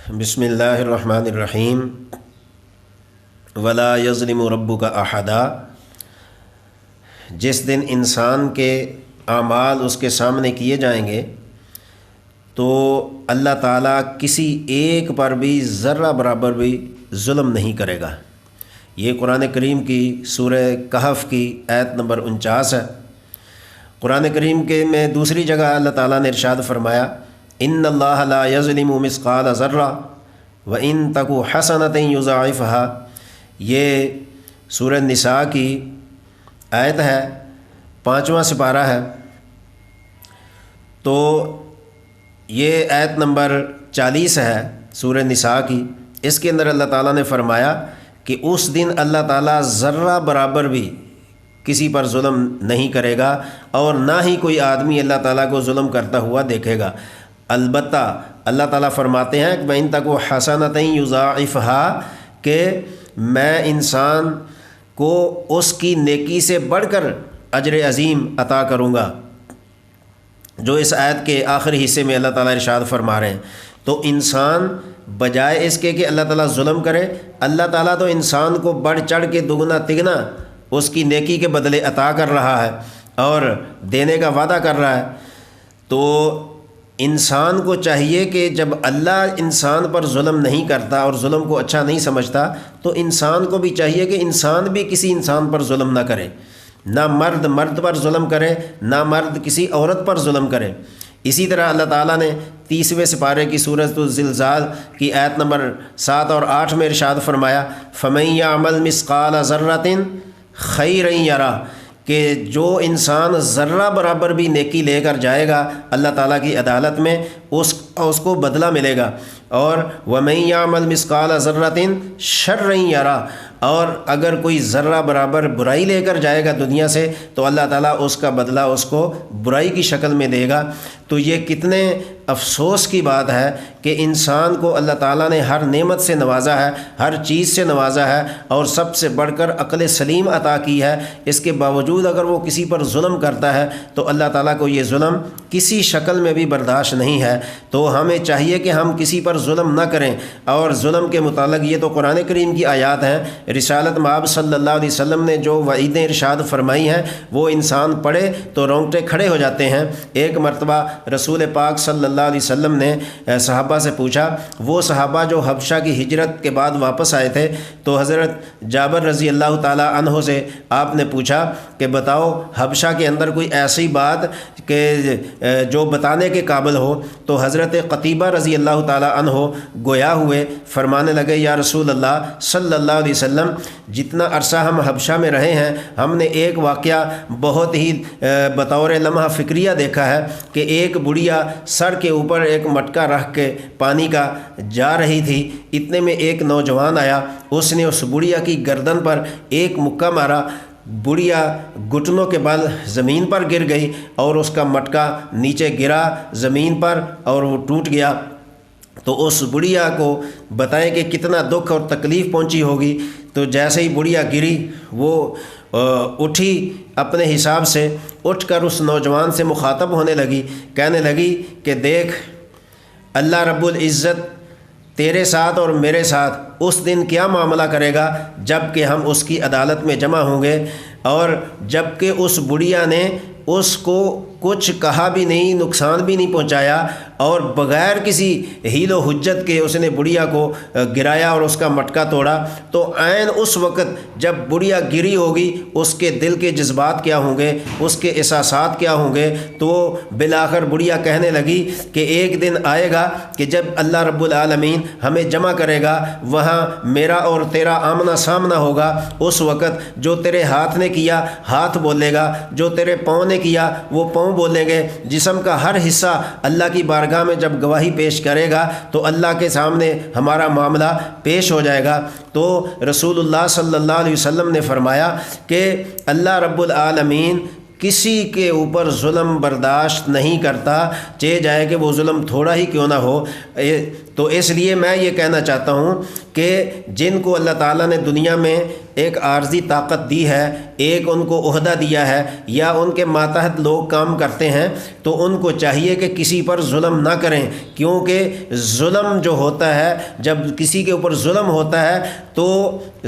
بسم اللہ الرحمن الرحیم ولا یظلم ربک احدا۔ جس دن انسان کے اعمال اس کے سامنے کیے جائیں گے تو اللہ تعالیٰ کسی ایک پر بھی ذرہ برابر بھی ظلم نہیں کرے گا۔ یہ قرآن کریم کی سورہ کہف کی آیت نمبر 49 ہے۔ قرآن کریم کے میں دوسری جگہ اللہ تعالیٰ نے ارشاد فرمایا ان اللہ لا یظلم مثقال ذرہ وان تک حسنۃ یضاعفها۔ یہ سورہ نساء کی آیت ہے، 5واں سپارہ ہے۔ تو یہ آیت نمبر 40 ہے سورہ نساء کی۔ اس کے اندر اللہ تعالیٰ نے فرمایا کہ اس دن اللہ تعالیٰ ذرہ برابر بھی کسی پر ظلم نہیں کرے گا اور نہ ہی کوئی آدمی اللہ تعالیٰ کو ظلم کرتا ہوا دیکھے گا۔ البتہ اللہ تعالیٰ فرماتے ہیں کہ وَإِن تَكُ حَسَنَةً يُضَاعِفْهَا، کہ میں انسان کو اس کی نیکی سے بڑھ کر اجر عظیم عطا کروں گا، جو اس آیت کے آخری حصے میں اللہ تعالیٰ ارشاد فرما رہے ہیں۔ تو انسان بجائے اس کے کہ اللہ تعالیٰ ظلم کرے، اللہ تعالیٰ تو انسان کو بڑھ چڑھ کے دگنا تگنا اس کی نیکی کے بدلے عطا کر رہا ہے اور دینے کا وعدہ کر رہا ہے۔ تو انسان کو چاہیے کہ جب اللہ انسان پر ظلم نہیں کرتا اور ظلم کو اچھا نہیں سمجھتا تو انسان کو بھی چاہیے کہ انسان بھی کسی انسان پر ظلم نہ کرے، نہ مرد مرد پر ظلم کرے، نہ مرد کسی عورت پر ظلم کرے۔ اسی طرح اللہ تعالیٰ نے 30ویں سپارے کی سورۃ الزلزال کی آیت نمبر 7 اور 8 میں ارشاد فرمایا فَمَن يَعْمَلْ مِثْقَالَ ذَرَّةٍ خَيْرًا يَرَهُ، کہ جو انسان ذرہ برابر بھی نیکی لے کر جائے گا اللہ تعالیٰ کی عدالت میں اس کو بدلہ ملے گا۔ اور وَمَن يَعْمَلْ مِثْقَالَ ذَرَّةٍ شَرًّا يَرَهُ، اور اگر کوئی ذرہ برابر برائی لے کر جائے گا دنیا سے تو اللہ تعالیٰ اس کا بدلہ اس کو برائی کی شکل میں دے گا۔ تو یہ کتنے افسوس کی بات ہے کہ انسان کو اللہ تعالیٰ نے ہر نعمت سے نوازا ہے، ہر چیز سے نوازا ہے اور سب سے بڑھ کر عقل سلیم عطا کی ہے۔ اس کے باوجود اگر وہ کسی پر ظلم کرتا ہے تو اللہ تعالیٰ کو یہ ظلم کسی شکل میں بھی برداشت نہیں ہے۔ تو ہمیں چاہیے کہ ہم کسی پر ظلم نہ کریں، اور ظلم کے متعلق یہ تو قرآن کریم کی آیات ہیں، رسالت مآب صلی اللہ علیہ وسلم نے جو وعیدیں ارشاد فرمائی ہیں وہ انسان پڑھے تو رونگٹے کھڑے ہو جاتے ہیں۔ ایک مرتبہ رسول پاک صلی اللہ علیہ وسلم نے صحابہ سے پوچھا، وہ صحابہ جو حبشہ کی ہجرت کے بعد واپس آئے تھے، تو حضرت جابر رضی اللہ تعالیٰ عنہ سے آپ نے پوچھا کہ بتاؤ حبشہ کے اندر کوئی ایسی بات کہ جو بتانے کے قابل ہو، تو حضرت قتیبہ رضی اللہ تعالیٰ عنہ گویا ہوئے، فرمانے لگے یا رسول اللہ صلی اللہ علیہ وسلم، جتنا عرصہ ہم حبشہ میں رہے ہیں ہم نے ایک واقعہ بہت ہی بطور لمحہ فکریہ دیکھا ہے کہ ایک بڑھیا سر کے اوپر ایک مٹکا رکھ کے پانی کا جا رہی تھی۔ اتنے میں ایک نوجوان آیا، اس نے اس بڑھیا کی گردن پر ایک مکہ مارا، بڑھیا گھٹنوں کے بل زمین پر گر گئی اور اس کا مٹکا نیچے گرا زمین پر اور وہ ٹوٹ گیا۔ تو اس بڑھیا کو بتائیں کہ کتنا دکھ اور تکلیف پہنچی ہوگی۔ تو جیسے ہی بڑھیا گری وہ اٹھی، اپنے حساب سے اٹھ کر اس نوجوان سے مخاطب ہونے لگی، کہنے لگی کہ دیکھ اللہ رب العزت تیرے ساتھ اور میرے ساتھ اس دن کیا معاملہ کرے گا جب کہ ہم اس کی عدالت میں جمع ہوں گے، اور جب کہ اس بڑھیا نے اس کو کچھ کہا بھی نہیں، نقصان بھی نہیں پہنچایا، اور بغیر کسی حیل و حجت کے اس نے بڑھیا کو گرایا اور اس کا مٹکا توڑا۔ تو عین اس وقت جب بڑھیا گری ہوگی اس کے دل کے جذبات کیا ہوں گے، اس کے احساسات کیا ہوں گے۔ تو بالآخر بڑھیا کہنے لگی کہ ایک دن آئے گا کہ جب اللہ رب العالمین ہمیں جمع کرے گا، وہاں میرا اور تیرا آمنا سامنا ہوگا۔ اس وقت جو تیرے ہاتھ نے کیا ہاتھ بولے گا، جو تیرے پاؤں نے کیا وہ پاؤں بولیں گے، جسم کا ہر حصہ اللہ کی بارگاہ میں جب گواہی پیش کرے گا تو اللہ کے سامنے ہمارا معاملہ پیش ہو جائے گا۔ تو رسول اللہ صلی اللہ علیہ وسلم نے فرمایا کہ اللہ رب العالمین کسی کے اوپر ظلم برداشت نہیں کرتا، چاہے جائے کہ وہ ظلم تھوڑا ہی کیوں نہ ہو۔ تو اس لیے میں یہ کہنا چاہتا ہوں کہ جن کو اللہ تعالیٰ نے دنیا میں ایک عارضی طاقت دی ہے، ایک ان کو عہدہ دیا ہے، یا ان کے ماتحت لوگ کام کرتے ہیں، تو ان کو چاہیے کہ کسی پر ظلم نہ کریں، کیونکہ ظلم جو ہوتا ہے، جب کسی کے اوپر ظلم ہوتا ہے تو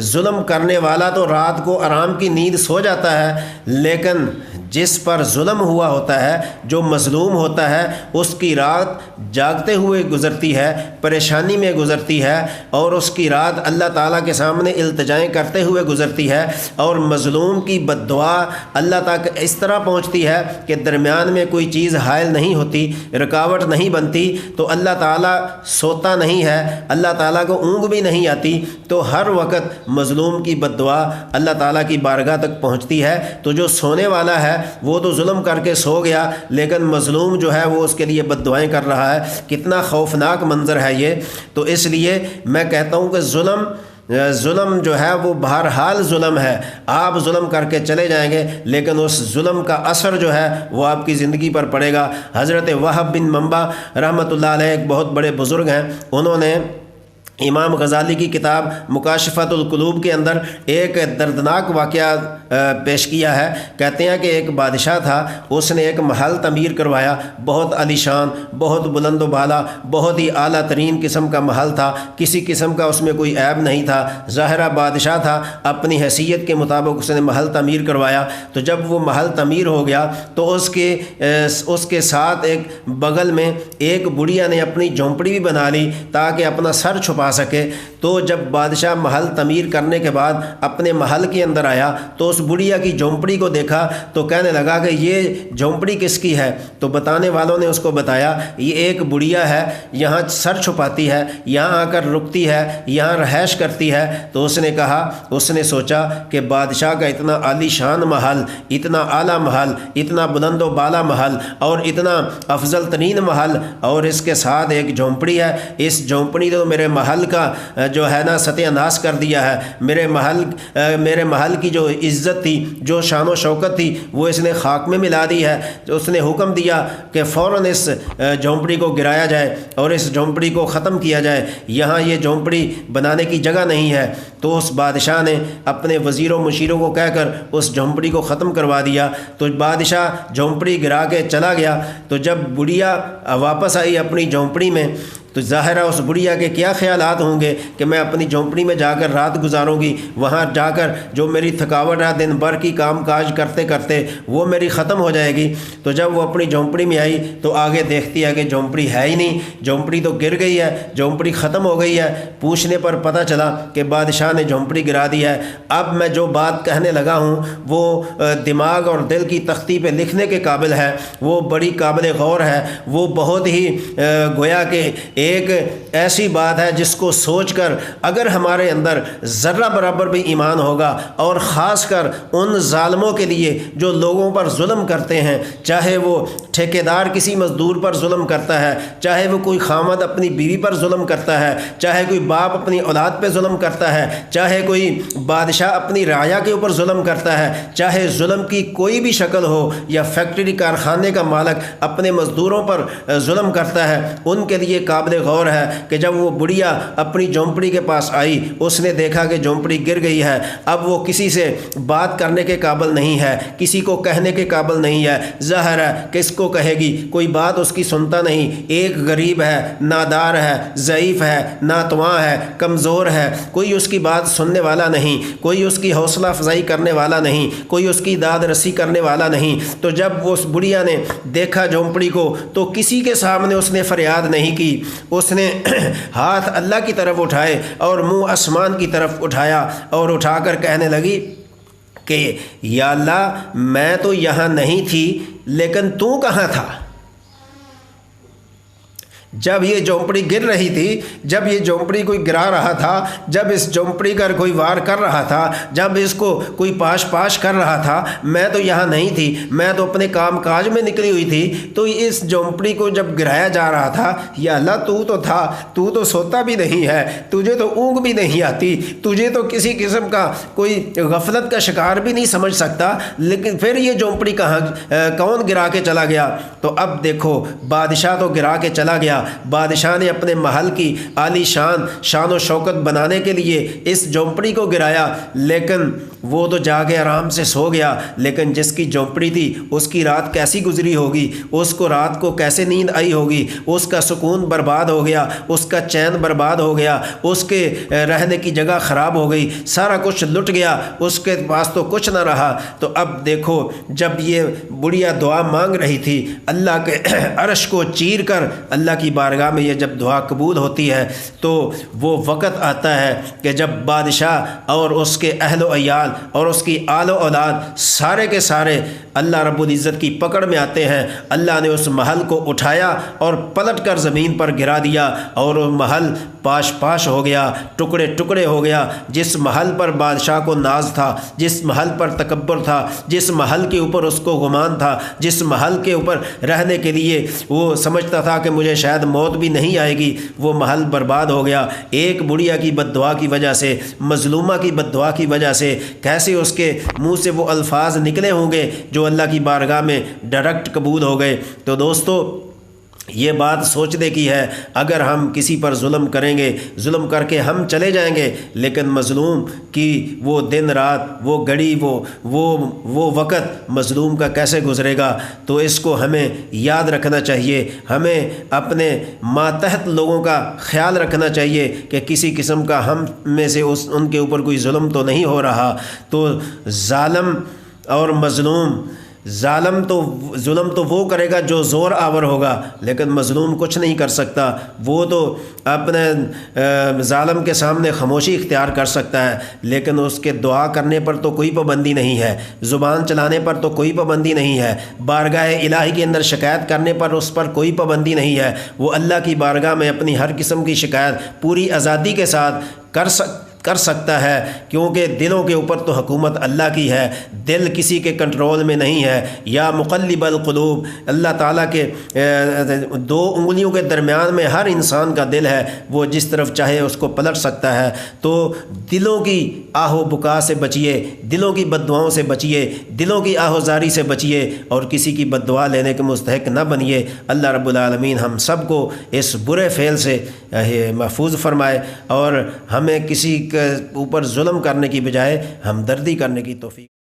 ظلم کرنے والا تو رات کو آرام کی نیند سو جاتا ہے، لیکن جس پر ظلم ہوا ہوتا ہے، جو مظلوم ہوتا ہے، اس کی رات جاگتے ہوئے گزرتی ہے، پریشانی میں گزرتی ہے، اور اس کی رات اللہ تعالیٰ کے سامنے التجائیں کرتے ہوئے گزرتی ہے، اور مظلوم کی بد دعا اللہ تک اس طرح پہنچتی ہے کہ درمیان میں کوئی چیز حائل نہیں ہوتی، رکاوٹ نہیں بنتی، تو اللہ تعالیٰ سوتا نہیں ہے، اللہ تعالیٰ کو اونگ بھی نہیں آتی، تو ہر وقت مظلوم کی بد دعا اللہ تعالیٰ کی بارگاہ تک پہنچتی ہے۔ تو جو سونے والا ہے وہ تو ظلم کر کے سو گیا، لیکن مظلوم جو ہے وہ اس کے لیے بد دعائیں کر رہا ہے۔ کتنا خوفناک منظر ہے یہ۔ تو اس لیے میں کہتا ہوں کہ ظلم جو ہے وہ بہرحال ظلم ہے، آپ ظلم کر کے چلے جائیں گے، لیکن اس ظلم کا اثر جو ہے وہ آپ کی زندگی پر پڑے گا۔ حضرت وہب بن منبع رحمۃ اللہ علیہ ایک بہت بڑے بزرگ ہیں، انہوں نے امام غزالی کی کتاب مکاشفۃ القلوب کے اندر ایک دردناک واقعہ پیش کیا ہے۔ کہتے ہیں کہ ایک بادشاہ تھا، اس نے ایک محل تعمیر کروایا، بہت عالیشان، بہت بلند و بالا، بہت ہی اعلیٰ ترین قسم کا محل تھا، کسی قسم کا اس میں کوئی عیب نہیں تھا۔ ظاہرہ بادشاہ تھا، اپنی حیثیت کے مطابق اس نے محل تعمیر کروایا۔ تو جب وہ محل تعمیر ہو گیا تو اس کے ساتھ ایک بغل میں ایک بڑھیا نے اپنی جھونپڑی بھی بنا لی تاکہ اپنا سر چھپا سکے۔ تو جب بادشاہ محل تعمیر کرنے کے بعد اپنے محل کے اندر آیا تو اس بڑھیا کی جھونپڑی کو دیکھا تو کہنے لگا کہ یہ جھونپڑی کس کی ہے؟ تو بتانے والوں نے اس کو بتایا یہ ایک بڑھیا ہے، یہاں سر چھپاتی ہے، یہاں آ کر رکتی ہے، یہاں رہائش کرتی ہے۔ تو اس نے کہا، اس نے سوچا کہ بادشاہ کا اتنا عالی شان محل، اتنا اعلیٰ محل، اتنا بلند و بالا محل اور اتنا افضل ترین محل، اور اس کے ساتھ ایک جھونپڑی ہے، اس جھونپڑی تو میرے محل کا جو ہے نا ستیہ ناش کر دیا ہے۔ میرے محل کی جو عزت تھی، جو شان و شوکت تھی، وہ اس نے خاک میں ملا دی ہے۔ اس نے حکم دیا کہ فوراً اس جھونپڑی کو گرایا جائے اور اس جھونپڑی کو ختم کیا جائے، یہاں یہ جھونپڑی بنانے کی جگہ نہیں ہے۔ تو اس بادشاہ نے اپنے وزیروں مشیروں کو کہہ کر اس جھونپڑی کو ختم کروا دیا۔ تو بادشاہ جھونپڑی گرا کے چلا گیا۔ تو جب بڑھیا واپس آئی اپنی جھونپڑی میں تو ظاہرہ اس بڑھیا کے کیا خیالات ہوں گے کہ میں اپنی جھونپڑی میں جا کر رات گزاروں گی، وہاں جا کر جو میری تھکاوٹ ہے دن بھر کی کام کاج کرتے کرتے وہ میری ختم ہو جائے گی۔ تو جب وہ اپنی جھونپڑی میں آئی تو آگے دیکھتی ہے کہ جھونپڑی ہے ہی نہیں، جھونپڑی تو گر گئی ہے، جھونپڑی ختم ہو گئی ہے۔ پوچھنے پر پتہ چلا کہ بادشاہ نے جھونپڑی گرا دی ہے۔ اب میں جو بات کہنے لگا ہوں وہ دماغ اور دل کی تختی پہ لکھنے کے قابل ہے، وہ بڑی قابل غور ہے، وہ بہت ہی گویا کہ ایک ایسی بات ہے جس کو سوچ کر اگر ہمارے اندر ذرہ برابر بھی ایمان ہوگا، اور خاص کر ان ظالموں کے لیے جو لوگوں پر ظلم کرتے ہیں، چاہے وہ ٹھیکیدار کسی مزدور پر ظلم کرتا ہے، چاہے وہ کوئی خامد اپنی بیوی پر ظلم کرتا ہے، چاہے کوئی باپ اپنی اولاد پہ ظلم کرتا ہے، چاہے کوئی بادشاہ اپنی رعایا کے اوپر ظلم کرتا ہے، چاہے ظلم کی کوئی بھی شکل ہو، یا فیکٹری کارخانے کا مالک اپنے مزدوروں پر ظلم کرتا ہے، ان کے لیے قابل غور ہے کہ جب وہ بڑھیا اپنی جھونپڑی کے پاس آئی، اس نے دیکھا کہ جھونپڑی گر گئی ہے۔ اب وہ کسی سے بات کرنے کے قابل نہیں ہے، کسی کو کہنے کے قابل نہیں ہے، ظاہر ہے کس کو کہے گی، کوئی بات اس کی سنتا نہیں، ایک غریب ہے، نادار ہے، ضعیف ہے، ناتواں ہے، کمزور ہے، کوئی اس کی بات سننے والا نہیں، کوئی اس کی حوصلہ افزائی کرنے والا نہیں، کوئی اس کی داد رسی کرنے والا نہیں۔ تو جب اس بڑھیا نے دیکھا جھونپڑی کو تو کسی کے سامنے اس نے فریاد نہیں کی، اس نے ہاتھ اللہ کی طرف اٹھائے اور منہ آسمان کی طرف اٹھایا اور اٹھا کر کہنے لگی کہ یا اللہ میں تو یہاں نہیں تھی، لیکن تو کہاں تھا؟ جب یہ جھونپڑی گر رہی تھی، جب یہ جھونپڑی کوئی گرا رہا تھا، جب اس جھونپڑی کا کوئی وار کر رہا تھا، جب اس کو کوئی پاش کر رہا تھا، میں تو یہاں نہیں تھی، میں تو اپنے کام کاج میں نکلی ہوئی تھی۔ تو اس جھونپڑی کو جب گرایا جا رہا تھا، یا اللہ تو تھا، تو سوتا بھی نہیں ہے، تجھے تو اونگ بھی نہیں آتی، تجھے تو کسی قسم کا کوئی غفلت کا شکار بھی نہیں سمجھ سکتا، لیکن پھر یہ جھونپڑی کون گرا کے چلا گیا؟ تو اب دیکھو بادشاہ تو گرا کے چلا گیا، گیا۔ بادشاہ نے اپنے محل کی عالی شان و شوکت بنانے کے لیے اس جھونپڑی کو گرایا، لیکن وہ تو جا کے آرام سے سو گیا، لیکن جس کی جھونپڑی تھی اس کی رات کیسی گزری ہوگی، اس کو رات کو کیسے نیند آئی ہوگی، اس کا سکون برباد ہو گیا، اس کا چین برباد ہو گیا، اس کے رہنے کی جگہ خراب ہو گئی، سارا کچھ لٹ گیا، اس کے پاس تو کچھ نہ رہا۔ تو اب دیکھو، جب یہ بڑھیا دعا مانگ رہی تھی، اللہ کے عرش کو چیر کر اللہ کی بارگاہ میں یہ جب دعا قبول ہوتی ہے تو وہ وقت آتا ہے کہ جب بادشاہ اور اس کے اہل و عیال اور اس کی آل و اولاد سارے کے سارے اللہ رب العزت کی پکڑ میں آتے ہیں۔ اللہ نے اس محل کو اٹھایا اور پلٹ کر زمین پر گرا دیا، اور وہ محل پاش پاش ہو گیا، ٹکڑے ٹکڑے ہو گیا۔ جس محل پر بادشاہ کو ناز تھا، جس محل پر تکبر تھا، جس محل کے اوپر اس کو گمان تھا، جس محل کے اوپر رہنے کے لیے وہ سمجھتا تھا کہ مجھے شاید موت بھی نہیں آئے گی، وہ محل برباد ہو گیا۔ ایک بڑھیا کی بد دعا کی وجہ سے، مظلومہ کی بد دعا کی وجہ سے کیسے اس کے منہ سے وہ الفاظ نکلے ہوں گے جو اللہ کی بارگاہ میں ڈائریکٹ قبول ہو گئے۔ تو دوستو، یہ بات سوچنے کی ہے، اگر ہم کسی پر ظلم کریں گے، ظلم کر کے ہم چلے جائیں گے، لیکن مظلوم کی وہ دن رات، وہ گھڑی، وہ وقت مظلوم کا کیسے گزرے گا؟ تو اس کو ہمیں یاد رکھنا چاہیے، ہمیں اپنے ماتحت لوگوں کا خیال رکھنا چاہیے کہ کسی قسم کا ہم میں سے ان کے اوپر کوئی ظلم تو نہیں ہو رہا۔ تو ظالم اور مظلوم، ظالم تو ظلم تو وہ کرے گا جو زور آور ہوگا، لیکن مظلوم کچھ نہیں کر سکتا، وہ تو اپنے ظالم کے سامنے خاموشی اختیار کر سکتا ہے، لیکن اس کے دعا کرنے پر تو کوئی پابندی نہیں ہے، زبان چلانے پر تو کوئی پابندی نہیں ہے، بارگاہ الہی کے اندر شکایت کرنے پر اس پر کوئی پابندی نہیں ہے۔ وہ اللہ کی بارگاہ میں اپنی ہر قسم کی شکایت پوری آزادی کے ساتھ کر سکتا ہے، کیونکہ دلوں کے اوپر تو حکومت اللہ کی ہے، دل کسی کے کنٹرول میں نہیں ہے۔ یا مقلب القلوب، اللہ تعالیٰ کے دو انگلیوں کے درمیان میں ہر انسان کا دل ہے، وہ جس طرف چاہے اس کو پلٹ سکتا ہے۔ تو دلوں کی آہ و بکا سے بچیے، دلوں کی بد دعاؤں سے بچیے، دلوں کی آہ و زاری سے بچیے، اور کسی کی بد دعا لینے کے مستحق نہ بنیے۔ اللہ رب العالمین ہم سب کو اس برے فعل سے محفوظ فرمائے، اور ہمیں کسی کے اوپر ظلم کرنے کی بجائے ہمدردی کرنے کی توفیق